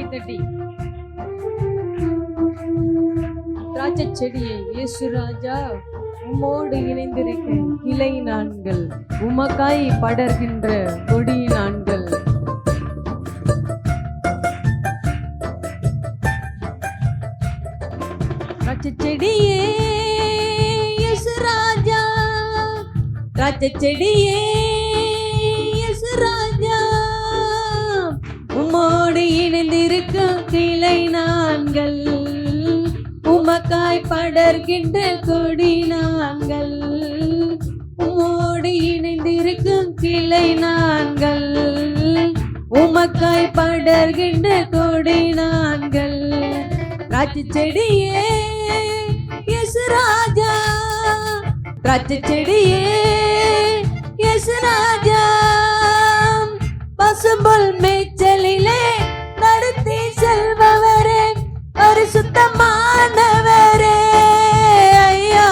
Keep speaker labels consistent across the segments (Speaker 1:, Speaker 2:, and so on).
Speaker 1: கைதட்டி. திராட்சை செடியை இயேசு ராஜா உம்மோடு இணைந்திருக்க கிளை நான்கள், உமக்காய் படர்கின்ற கொடி நான்கள். திராட்சை செடியே இயேசு ராஜா, திராட்சை செடியே இயேசு ராஜா, உம்மோடு இணைந்திருக்கும் கிளை நான்கள், உமக்காய் படர்கின்ற கொடி நான்கள். உம்மோடு இணைந்திருக்கும் கிளை நான்கள், உமக்காய் படர்கின்ற கொடி நான்கள். திராட்சை செடியே இயேசு ராஜா, திராட்சை செடியே இயேசு ராஜா, பசும்புல் மேய்ச்சலிலே நடத்தி செல்பவரே, பரிசுத்தமானவரே ஐயா.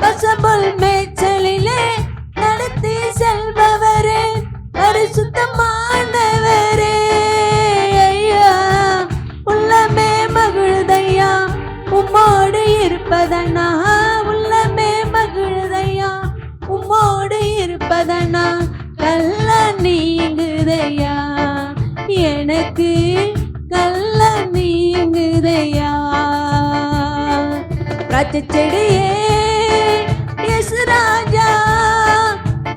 Speaker 1: பசும்புல் மேய்ச்சலிலே நடத்தி செல்பவரே, பரிசுத்தமானவரே ஐயா. உள்ளமே மகிழுதையா உம்மோடு இருப்பதனா, உள்ளமே மகிழுதையா உம்மோடு இருப்பதனா. கல்ல நீங்குதையா எனக்கு, கல்ல நீங்குதையா. திராட்சை செடியே இயேசு ராஜா,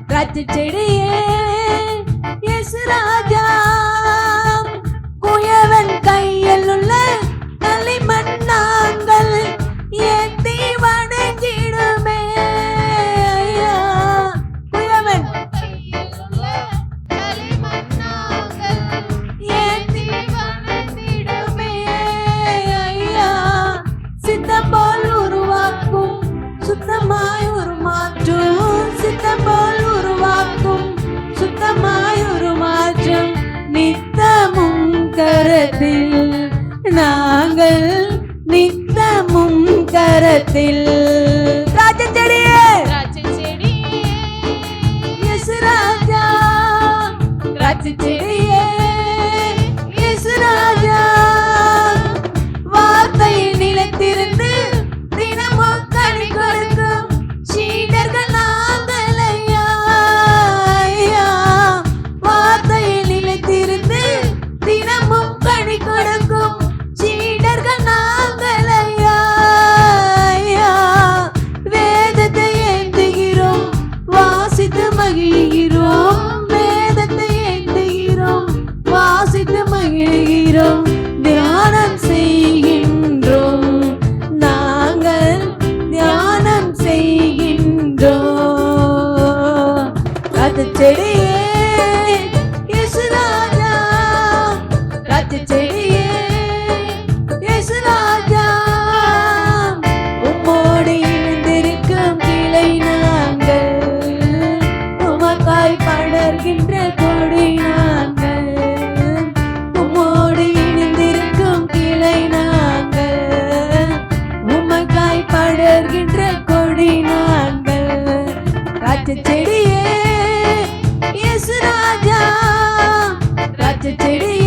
Speaker 1: திராட்சை செடியே இயேசு ராஜா, குயவன் கையில் உள்ள களிமண் நாங்கள் ஏத்தி வணங்கிடுமே ஐயா. குயவன் கையில் உள்ள களிமண் நாங்கள் ஏத்தி வணங்கிடுமே ஐயா. சித்தம் போல் உருவாக்கும் சுத்தமாய் உருமாற்றும், சித்தம் போல் உருவாக்கும் சுத்தமாய் உருமாற்றும், நித்தமும் கரத்தில் நாங்கள், நித்தமும் கரத்தில். திராட்சை செடியே, திராட்சை செடியே இயேசு ராஜா, திராட்சை செடியே இயேசு ராஜா, வார்த்தையில் நிலைத்திருந்து தினமும் கனி கொடுக்கும் சீடர்கள் நாங்கள் ஐயா. வார்த்தையில் நிலைத்திருந்து தினமும் கனி கொடுக்கும் சீடர்கள் நாங்கள் ஐயா. வேதத்தை ஏந்துகிறோம், வாசித்து மகிழ்கிறோம், வேதத்தை ஏந்துகிறோம், வாசித்து மகிழ்கிறோம், தியானம் செய்கின்றோம், நாங்கள் தியானம் செய்கின்றோம். திராட்சை செடியே இயேசு ராஜா, திராட்சை செடியே இயேசு ராஜா, உம்மோடு இணைந்திருக்கும் கிளை நான்கள், உமக்காய் படர்கின்ற கொடி நான்கள், உம்மோடு இணைந்திருக்கும் கிளை நான்கள், உமக்காய் படர்கின்ற கொடி நான்கள். திராட்சை செடியே இயேசு ராஜா, திராட்சை செடியே